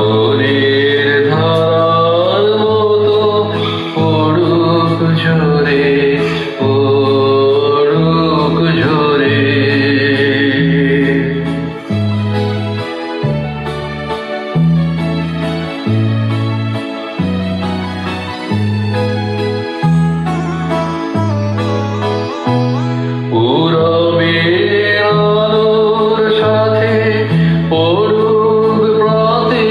শ্রাবণের ধারার মতো পড়ুক ঝরে, পড়ুক ঝরে। পূরবের আলোর সাথে পড়ুক প্রাতে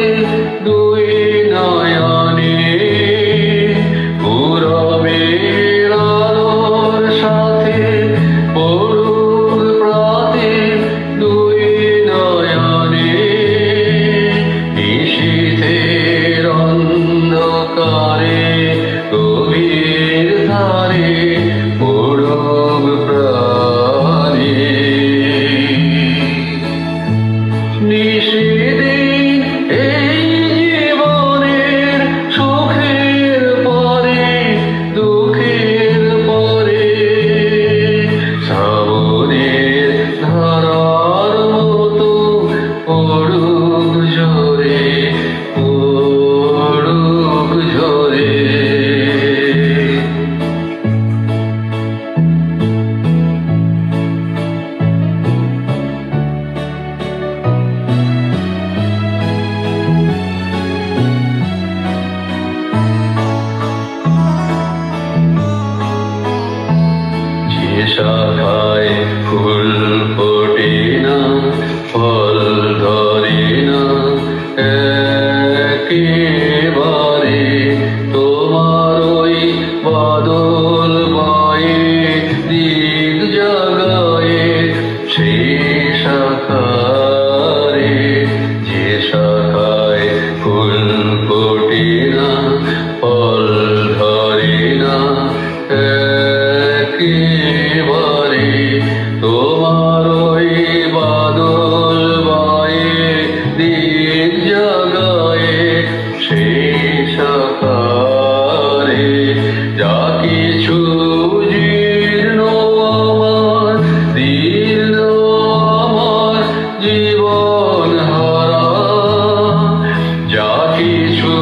দুই নয়নে, পূরবের আলোর সাথে পড়ুক প্রাতে দুই নয়নে, নিশীথের অন্ধকারে গভীর ধারে পড়ুক প্রাণে। নিশিদিন এই জীবনের সুখের পরে দুঃখের পরে, শ্রাবণের ধারার মতো পড়ুক ঝরে, পড়ুক ঝরে। যে শাখায় ফুল ফোটে না, ফল ধরে না একেবারে, তোমার ওই বাদল বয়ে দিক জাগায়ে সেই শাখারে। যে শাখায় ফুল ফোটে না, ফল ধরে না একেবারে, তোমার ওই বাদল বয়ে দিক জাগায়ে সেই শাখারে। যা কিছু জীর্ণ আমার, দীর্ণ আমার জীবন হারা, যা কিছু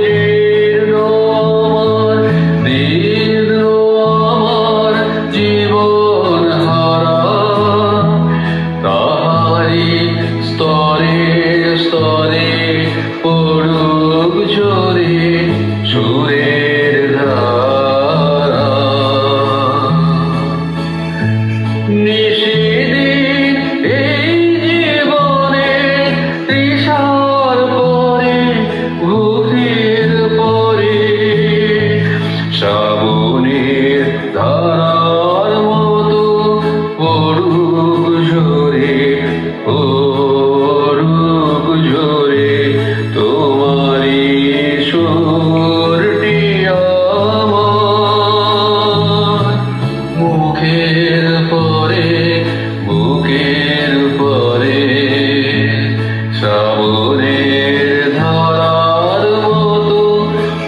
জীর্ণ আমার, দীর্ণ আমার জীবন হারা, তাহারি স্তরে স্তরে পড়ুক ঝরে সুরের ধারা। নিশিদিন এই জীবনের তৃষার পরে ভূখের পরে, শ্রাবণের ধারার মতো পড়ুক ঝরে, পড়ুক ঝরে। তোমারি সুরটি আমার মুখের পরে, বুকের পরে, শ্রাবণের ধারার মতো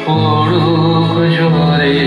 পড়ুক ঝরে।